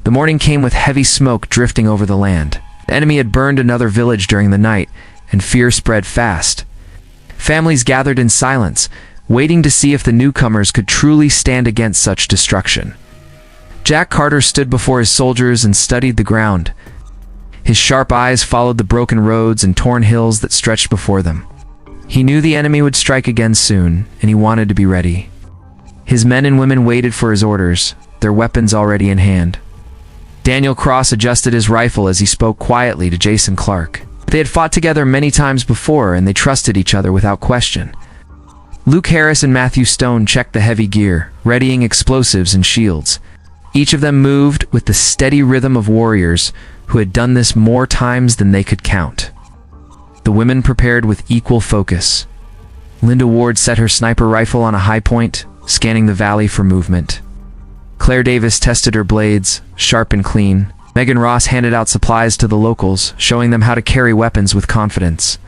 The morning came with heavy smoke drifting over the land. The enemy had burned another village during the night, and fear spread fast. Families gathered in silence, waiting to see if the newcomers could truly stand against such destruction. Jack Carter stood before his soldiers and studied the ground. His sharp eyes followed the broken roads and torn hills that stretched before them. He knew the enemy would strike again soon, and he wanted to be ready. His men and women waited for his orders, their weapons already in hand. Daniel Cross adjusted his rifle as he spoke quietly to Jason Clark. They had fought together many times before, and they trusted each other without question. Luke Harris and Matthew Stone checked the heavy gear, readying explosives and shields. Each of them moved with the steady rhythm of warriors who had done this more times than they could count. The women prepared with equal focus. Linda Ward set her sniper rifle on a high point, scanning the valley for movement. Claire Davis tested her blades, sharp and clean. Megan Ross handed out supplies to the locals, showing them how to carry weapons with confidence.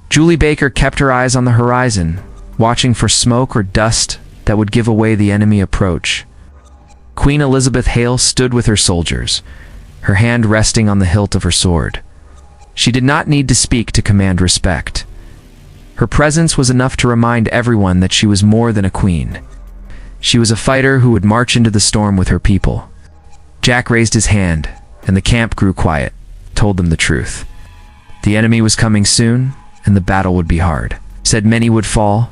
Julie Baker kept her eyes on the horizon, watching for smoke or dust that would give away the enemy approach. Queen Elizabeth Hale stood with her soldiers, her hand resting on the hilt of her sword. She did not need to speak to command respect. Her presence was enough to remind everyone that she was more than a queen. She was a fighter who would march into the storm with her people. Jack raised his hand, and the camp grew quiet, told them the truth. The enemy was coming soon, and the battle would be hard. Said many would fall,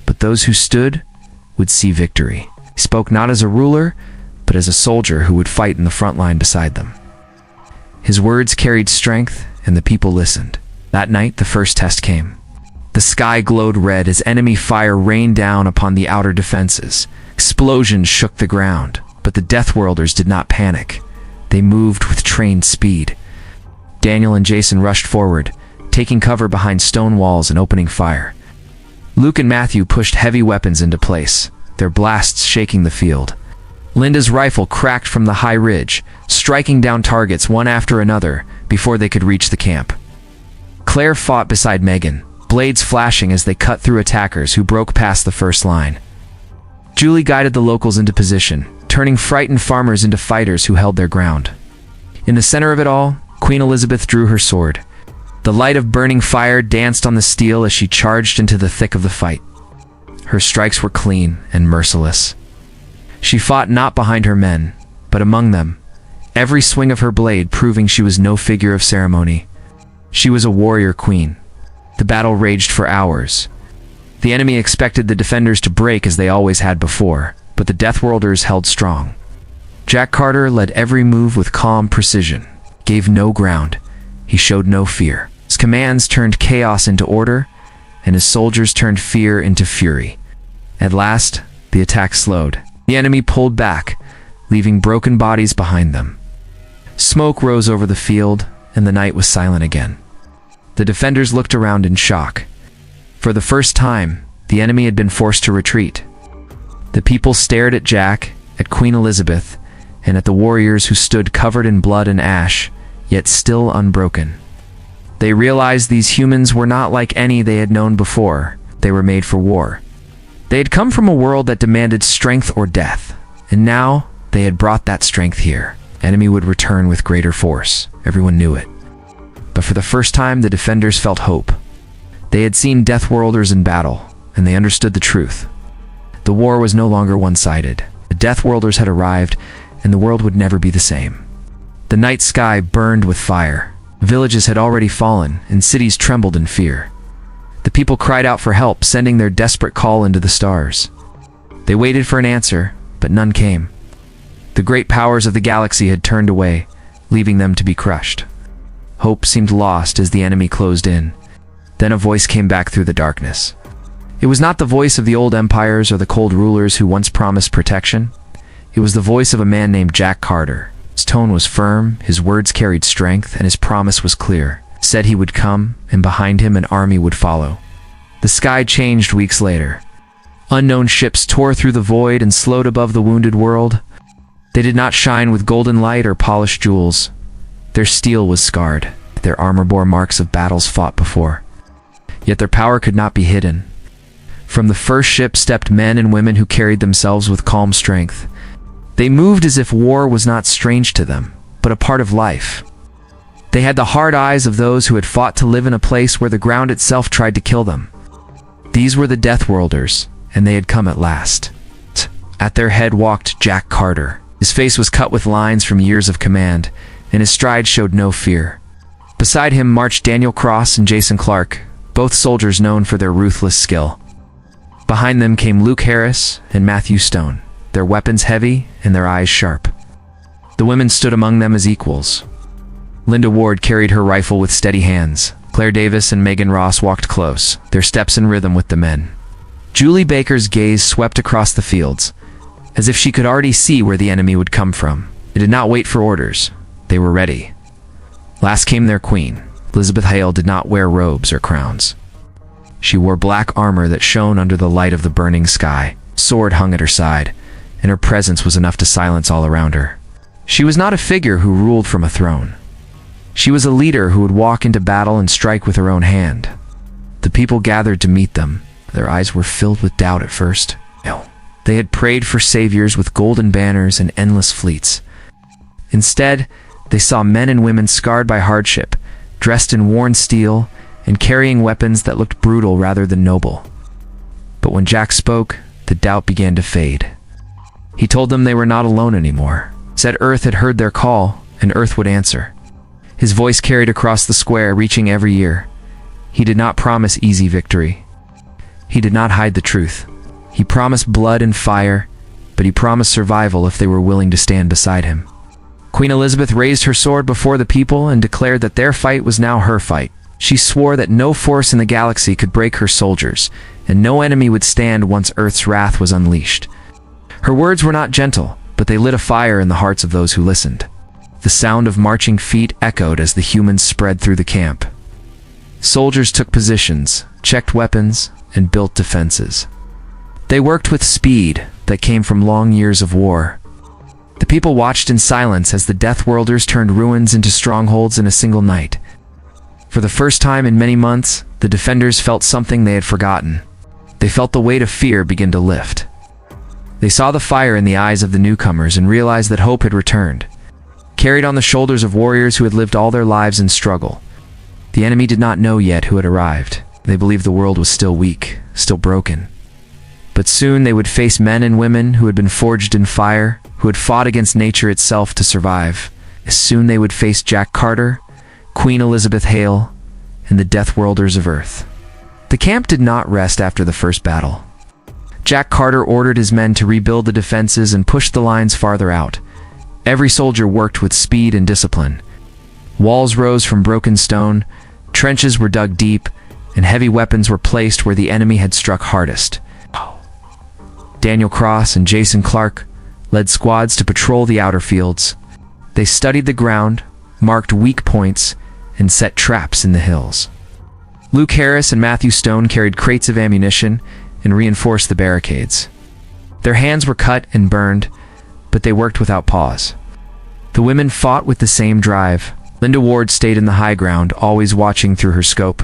but those who stood would see victory. He spoke not as a ruler, but as a soldier who would fight in the front line beside them. His words carried strength, and the people listened. That night, the first test came. The sky glowed red as enemy fire rained down upon the outer defenses. Explosions shook the ground, but the Deathworlders did not panic. They moved with trained speed. Daniel and Jason rushed forward, taking cover behind stone walls and opening fire. Luke and Matthew pushed heavy weapons into place, their blasts shaking the field. Linda's rifle cracked from the high ridge, striking down targets one after another before they could reach the camp. Claire fought beside Megan, blades flashing as they cut through attackers who broke past the first line. Julie guided the locals into position, turning frightened farmers into fighters who held their ground. In the center of it all, Queen Elizabeth drew her sword. The light of burning fire danced on the steel as she charged into the thick of the fight. Her strikes were clean and merciless. She fought not behind her men, but among them, every swing of her blade proving she was no figure of ceremony. She was a warrior queen. The battle raged for hours. The enemy expected the defenders to break as they always had before, but the Deathworlders held strong. Jack Carter led every move with calm precision, gave no ground. He showed no fear. His commands turned chaos into order, and his soldiers turned fear into fury. At last, the attack slowed. The enemy pulled back, leaving broken bodies behind them. Smoke rose over the field, and the night was silent again. The defenders looked around in shock. For the first time, the enemy had been forced to retreat. The people stared at Jack, at Queen Elizabeth, and at the warriors who stood covered in blood and ash, yet still unbroken. They realized these humans were not like any they had known before. They were made for war. They had come from a world that demanded strength or death, and now they had brought that strength here. Enemy would return with greater force. Everyone knew it. But for the first time, the defenders felt hope. They had seen Deathworlders in battle, and they understood the truth. The war was no longer one-sided. The Deathworlders had arrived, and the world would never be the same. The night sky burned with fire. Villages had already fallen, and cities trembled in fear. The people cried out for help, sending their desperate call into the stars. They waited for an answer, but none came. The great powers of the galaxy had turned away, leaving them to be crushed. Hope seemed lost as the enemy closed in. Then a voice came back through the darkness. It was not the voice of the old empires or the cold rulers who once promised protection. It was the voice of a man named Jack Carter. His tone was firm, his words carried strength, and his promise was clear. Said he would come, and behind him an army would follow. The sky changed weeks later. Unknown ships tore through the void and slowed above the wounded world. They did not shine with golden light or polished jewels. Their steel was scarred. Their armor bore marks of battles fought before. Yet their power could not be hidden. From the first ship stepped men and women who carried themselves with calm strength. They moved as if war was not strange to them, but a part of life. They had the hard eyes of those who had fought to live in a place where the ground itself tried to kill them. These were the Deathworlders, and they had come at last. At their head walked Jack Carter. His face was cut with lines from years of command, and his stride showed no fear. Beside him marched Daniel Cross and Jason Clark, both soldiers known for their ruthless skill. Behind them came Luke Harris and Matthew Stone, their weapons heavy and their eyes sharp. The women stood among them as equals. Linda Ward carried her rifle with steady hands. Claire Davis and Megan Ross walked close, their steps in rhythm with the men. Julie Baker's gaze swept across the fields, as if she could already see where the enemy would come from. They did not wait for orders. They were ready. Last came their queen. Elizabeth Hale did not wear robes or crowns. She wore black armor that shone under the light of the burning sky. Sword hung at her side, and her presence was enough to silence all around her. She was not a figure who ruled from a throne. She was a leader who would walk into battle and strike with her own hand. The people gathered to meet them. Their eyes were filled with doubt at first. They had prayed for saviors with golden banners and endless fleets. Instead, they saw men and women scarred by hardship, dressed in worn steel, and carrying weapons that looked brutal rather than noble. But when Jack spoke, the doubt began to fade. He told them they were not alone anymore, said Earth had heard their call, and Earth would answer. His voice carried across the square, reaching every ear. He did not promise easy victory. He did not hide the truth. He promised blood and fire, but he promised survival if they were willing to stand beside him. Queen Elizabeth raised her sword before the people and declared that their fight was now her fight. She swore that no force in the galaxy could break her soldiers, and no enemy would stand once Earth's wrath was unleashed. Her words were not gentle, but they lit a fire in the hearts of those who listened. The sound of marching feet echoed as the humans spread through the camp. Soldiers took positions, checked weapons, and built defenses. They worked with speed that came from long years of war. The people watched in silence as the Deathworlders turned ruins into strongholds in a single night. For the first time in many months, the defenders felt something they had forgotten. They felt the weight of fear begin to lift. They saw the fire in the eyes of the newcomers and realized that hope had returned. Carried on the shoulders of warriors who had lived all their lives in struggle. The enemy did not know yet who had arrived. They believed the world was still weak, still broken. But soon they would face men and women who had been forged in fire, who had fought against nature itself to survive. Soon they would face Jack Carter, Queen Elizabeth Hale, and the Deathworlders of Earth. The camp did not rest after the first battle. Jack Carter ordered his men to rebuild the defenses and push the lines farther out. Every soldier worked with speed and discipline. Walls rose from broken stone, trenches were dug deep, and heavy weapons were placed where the enemy had struck hardest. Daniel Cross and Jason Clark led squads to patrol the outer fields. They studied the ground, marked weak points, and set traps in the hills. Luke Harris and Matthew Stone carried crates of ammunition and reinforced the barricades. Their hands were cut and burned, but they worked without pause. The women fought with the same drive. Linda Ward stayed in the high ground, always watching through her scope.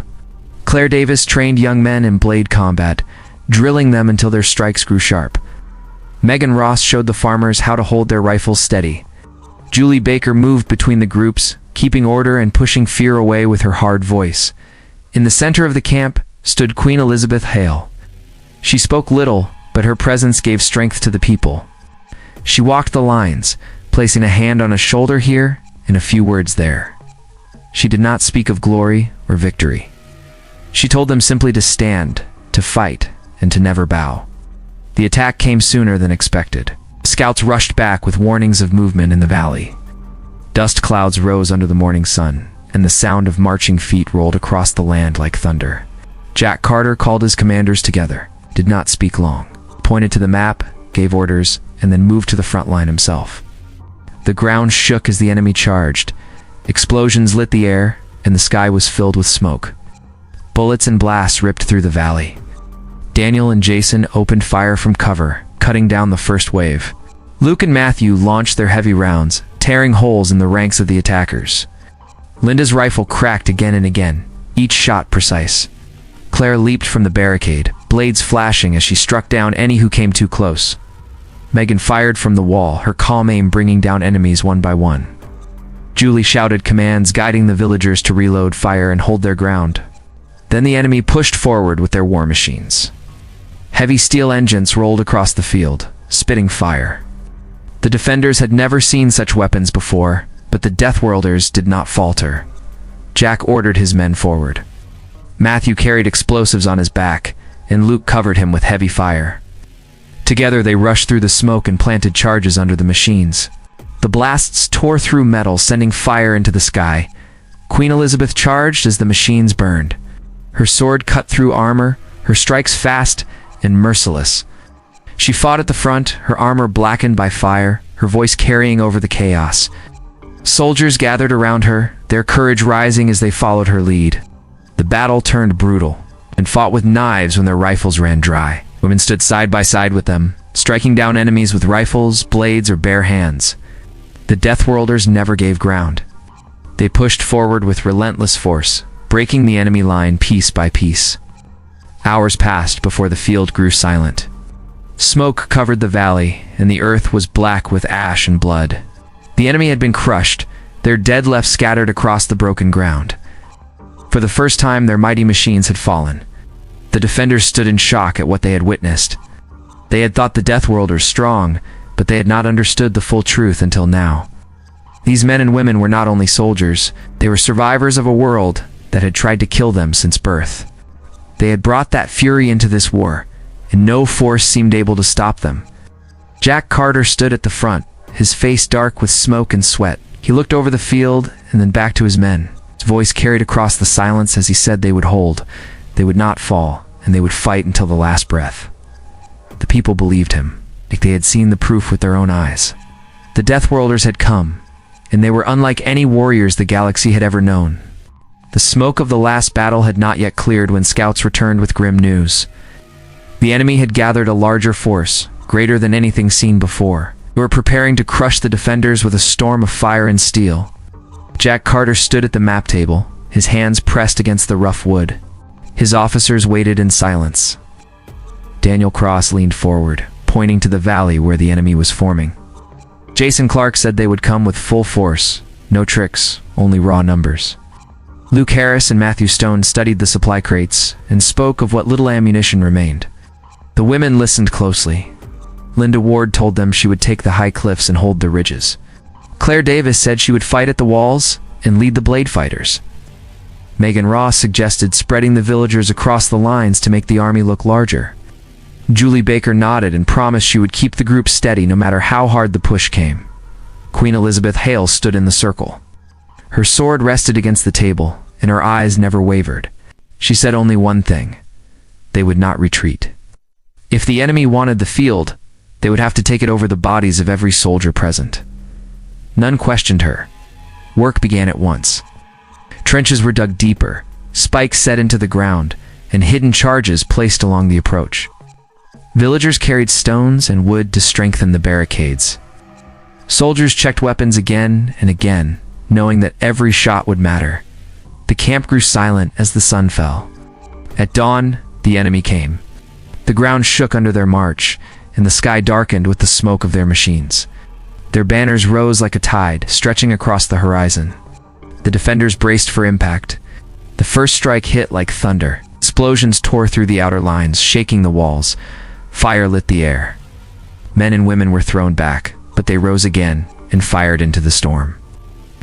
Claire Davis trained young men in blade combat, drilling them until their strikes grew sharp. Megan Ross showed the farmers how to hold their rifles steady. Julie Baker moved between the groups, keeping order and pushing fear away with her hard voice. In the center of the camp stood Queen Elizabeth Hale. She spoke little, but her presence gave strength to the people. She walked the lines, placing a hand on a shoulder here and a few words there. She did not speak of glory or victory. She told them simply to stand, to fight, and to never bow. The attack came sooner than expected. Scouts rushed back with warnings of movement in the valley. Dust clouds rose under the morning sun, and the sound of marching feet rolled across the land like thunder. Jack Carter called his commanders together, did not speak long, pointed to the map, gave orders, and then moved to the front line himself. The ground shook as the enemy charged. Explosions lit the air, and the sky was filled with smoke. Bullets and blasts ripped through the valley. Daniel and Jason opened fire from cover, cutting down the first wave. Luke and Matthew launched their heavy rounds, tearing holes in the ranks of the attackers. Linda's rifle cracked again and again, each shot precise. Claire leaped from the barricade, blades flashing as she struck down any who came too close. Megan fired from the wall, her calm aim bringing down enemies one by one. Julie shouted commands, guiding the villagers to reload, fire, and hold their ground. Then the enemy pushed forward with their war machines. Heavy steel engines rolled across the field, spitting fire. The defenders had never seen such weapons before, but the Deathworlders did not falter. Jack ordered his men forward. Matthew carried explosives on his back, and Luke covered him with heavy fire. Together they rushed through the smoke and planted charges under the machines. The blasts tore through metal, sending fire into the sky. Queen Elizabeth charged as the machines burned. Her sword cut through armor, her strikes fast and merciless. She fought at the front, her armor blackened by fire, her voice carrying over the chaos. Soldiers gathered around her, their courage rising as they followed her lead. The battle turned brutal, and fought with knives when their rifles ran dry. Women stood side by side with them, striking down enemies with rifles, blades, or bare hands. The Deathworlders never gave ground. They pushed forward with relentless force, breaking the enemy line piece by piece. Hours passed before the field grew silent. Smoke covered the valley, and the earth was black with ash and blood. The enemy had been crushed, their dead left scattered across the broken ground. For the first time, their mighty machines had fallen. The defenders stood in shock at what they had witnessed. They had thought the Deathworlders strong, but they had not understood the full truth until now. These men and women were not only soldiers, they were survivors of a world that had tried to kill them since birth. They had brought that fury into this war, and no force seemed able to stop them. Jack Carter stood at the front, his face dark with smoke and sweat. He looked over the field and then back to his men. His voice carried across the silence as he said they would hold, they would not fall, and they would fight until the last breath. The people believed him, like they had seen the proof with their own eyes. The Deathworlders had come, and they were unlike any warriors the galaxy had ever known. The smoke of the last battle had not yet cleared when scouts returned with grim news. The enemy had gathered a larger force, greater than anything seen before. They were preparing to crush the defenders with a storm of fire and steel. Jack Carter stood at the map table, his hands pressed against the rough wood. His officers waited in silence. Daniel Cross leaned forward, pointing to the valley where the enemy was forming. Jason Clark said they would come with full force, no tricks, only raw numbers. Luke Harris and Matthew Stone studied the supply crates and spoke of what little ammunition remained. The women listened closely. Linda Ward told them she would take the high cliffs and hold the ridges. Claire Davis said she would fight at the walls and lead the blade fighters. Megan Ross suggested spreading the villagers across the lines to make the army look larger. Julie Baker nodded and promised she would keep the group steady no matter how hard the push came. Queen Elizabeth Hale stood in the circle. Her sword rested against the table, and her eyes never wavered. She said only one thing: they would not retreat. If the enemy wanted the field, they would have to take it over the bodies of every soldier present. None questioned her. Work began at once. Trenches were dug deeper, spikes set into the ground, and hidden charges placed along the approach. Villagers carried stones and wood to strengthen the barricades. Soldiers checked weapons again and again, knowing that every shot would matter. The camp grew silent as the sun fell. At dawn, the enemy came. The ground shook under their march, and the sky darkened with the smoke of their machines. Their banners rose like a tide, stretching across the horizon. The defenders braced for impact. The first strike hit like thunder. Explosions tore through the outer lines, shaking the walls. Fire lit the air. Men and women were thrown back, but they rose again and fired into the storm.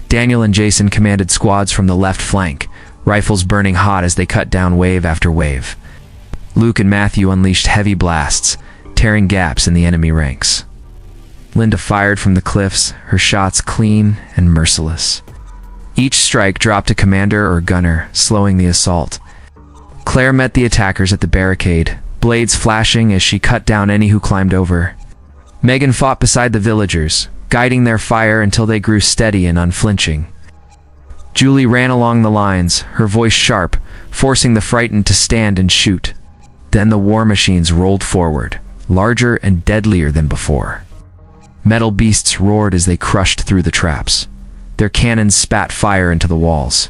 Daniel and Jason commanded squads from the left flank, rifles burning hot as they cut down wave after wave. Luke and Matthew unleashed heavy blasts, tearing gaps in the enemy ranks. Linda fired from the cliffs, her shots clean and merciless. Each strike dropped a commander or gunner, slowing the assault. Claire met the attackers at the barricade, blades flashing as she cut down any who climbed over. Megan fought beside the villagers, guiding their fire until they grew steady and unflinching. Julie ran along the lines, her voice sharp, forcing the frightened to stand and shoot. Then the war machines rolled forward, larger and deadlier than before. Metal beasts roared as they crushed through the traps. Their cannons spat fire into the walls.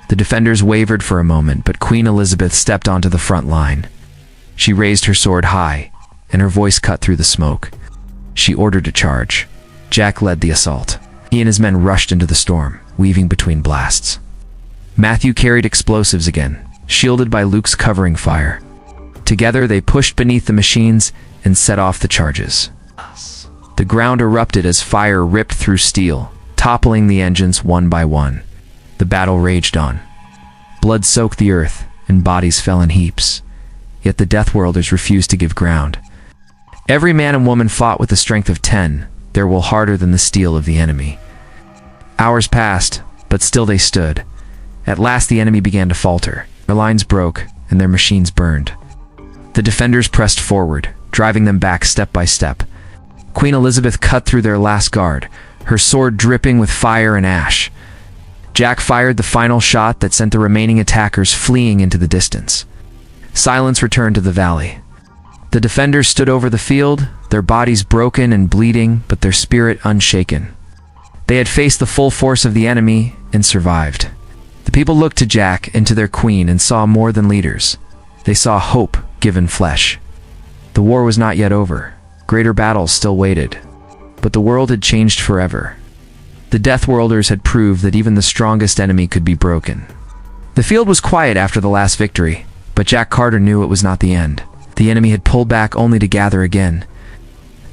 The defenders wavered for a moment, but Queen Elizabeth stepped onto the front line. She raised her sword high, and her voice cut through the smoke. She ordered a charge. Jack led the assault. He and his men rushed into the storm, weaving between blasts. Matthew carried explosives again, shielded by Luke's covering fire. Together they pushed beneath the machines and set off the charges. The ground erupted as fire ripped through steel, toppling the engines one by one. The battle raged on. Blood soaked the earth, and bodies fell in heaps. Yet the Deathworlders refused to give ground. Every man and woman fought with the strength of 10, their will harder than the steel of the enemy. Hours passed, but still they stood. At last the enemy began to falter. Their lines broke, and their machines burned. The defenders pressed forward, driving them back step by step. Queen Elizabeth cut through their last guard, her sword dripping with fire and ash. Jack fired the final shot that sent the remaining attackers fleeing into the distance. Silence returned to the valley. The defenders stood over the field, their bodies broken and bleeding, but their spirit unshaken. They had faced the full force of the enemy and survived. The people looked to Jack and to their queen and saw more than leaders. They saw hope given flesh. The war was not yet over. Greater battles still waited. But the world had changed forever. The Deathworlders had proved that even the strongest enemy could be broken. The field was quiet after the last victory, but Jack Carter knew it was not the end. The enemy had pulled back only to gather again.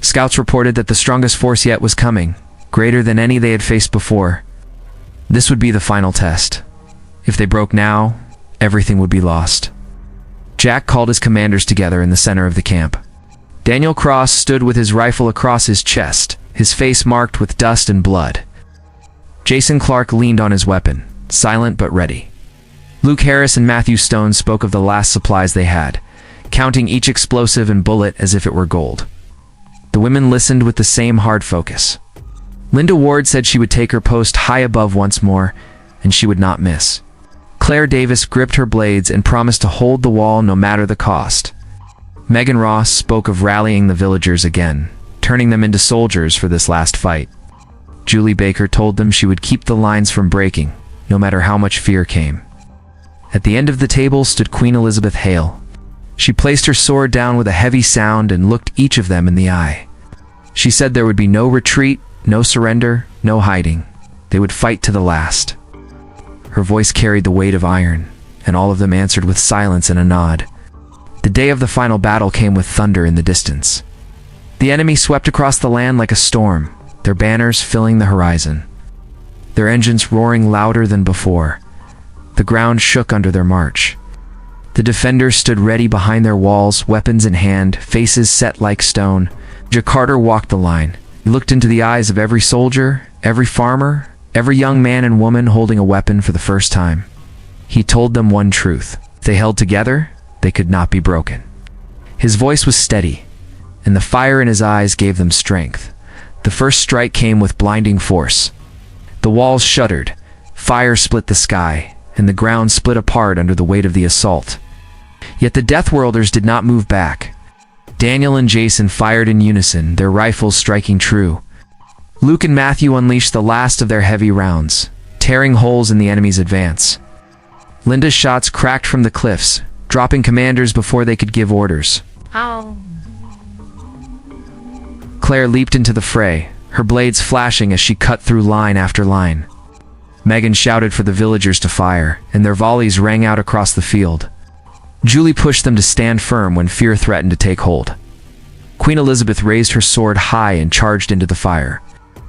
Scouts reported that the strongest force yet was coming, greater than any they had faced before. This would be the final test. If they broke now, everything would be lost. Jack called his commanders together in the center of the camp. Daniel Cross stood with his rifle across his chest, his face marked with dust and blood. Jason Clark leaned on his weapon, silent but ready. Luke Harris and Matthew Stone spoke of the last supplies they had, counting each explosive and bullet as if it were gold. The women listened with the same hard focus. Linda Ward said she would take her post high above once more, and she would not miss. Claire Davis gripped her blades and promised to hold the wall no matter the cost. Megan Ross spoke of rallying the villagers again, turning them into soldiers for this last fight. Julie Baker told them she would keep the lines from breaking, no matter how much fear came. At the end of the table stood Queen Elizabeth Hale. She placed her sword down with a heavy sound and looked each of them in the eye. She said there would be no retreat, no surrender, no hiding. They would fight to the last. Her voice carried the weight of iron, and all of them answered with silence and a nod. The day of the final battle came with thunder in the distance. The enemy swept across the land like a storm, their banners filling the horizon. Their engines roaring louder than before. The ground shook under their march. The defenders stood ready behind their walls, weapons in hand, faces set like stone. Jack Carter walked the line. He looked into the eyes of every soldier, every farmer, every young man and woman holding a weapon for the first time. He told them one truth. If they held together, they could not be broken. His voice was steady, and the fire in his eyes gave them strength. The first strike came with blinding force. The walls shuddered, fire split the sky, and the ground split apart under the weight of the assault. Yet the Deathworlders did not move back. Daniel and Jason fired in unison, their rifles striking true. Luke and Matthew unleashed the last of their heavy rounds, tearing holes in the enemy's advance. Linda's shots cracked from the cliffs, dropping commanders before they could give orders. Ow. Claire leaped into the fray, her blades flashing as she cut through line after line. Megan shouted for the villagers to fire, and their volleys rang out across the field. Julie pushed them to stand firm when fear threatened to take hold. Queen Elizabeth raised her sword high and charged into the fire.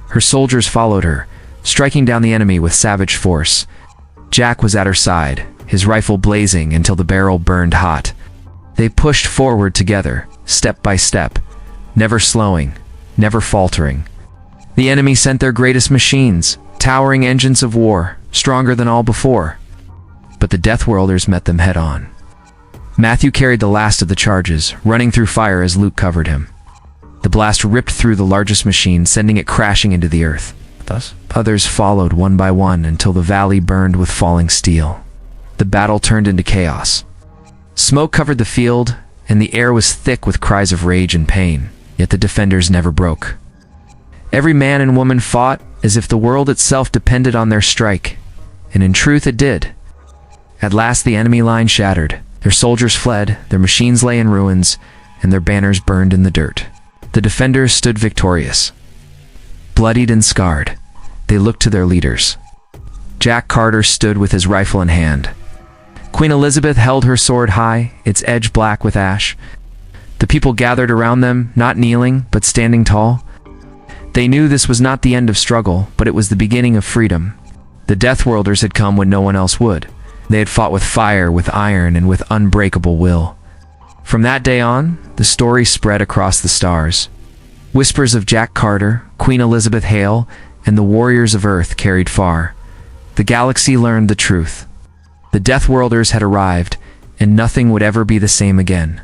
Her soldiers followed her, striking down the enemy with savage force. Jack was at her side, his rifle blazing until the barrel burned hot. They pushed forward together, step by step, never slowing, never faltering. The enemy sent their greatest machines, towering engines of war, stronger than all before. But the Deathworlders met them head-on. Matthew carried the last of the charges, running through fire as Luke covered him. The blast ripped through the largest machine, sending it crashing into the earth. Thus, others followed one by one until the valley burned with falling steel. The battle turned into chaos. Smoke covered the field, and the air was thick with cries of rage and pain, yet the defenders never broke. Every man and woman fought as if the world itself depended on their strike, and in truth it did. At last the enemy line shattered. Their soldiers fled, their machines lay in ruins, and their banners burned in the dirt. The defenders stood victorious. Bloodied and scarred, they looked to their leaders. Jack Carter stood with his rifle in hand. Queen Elizabeth held her sword high, its edge black with ash. The people gathered around them, not kneeling, but standing tall. They knew this was not the end of struggle, but it was the beginning of freedom. The Deathworlders had come when no one else would. They had fought with fire, with iron, and with unbreakable will. From that day on, the story spread across the stars. Whispers of Jack Carter, Queen Elizabeth Hale, and the warriors of Earth carried far. The galaxy learned the truth. The Deathworlders had arrived, and nothing would ever be the same again.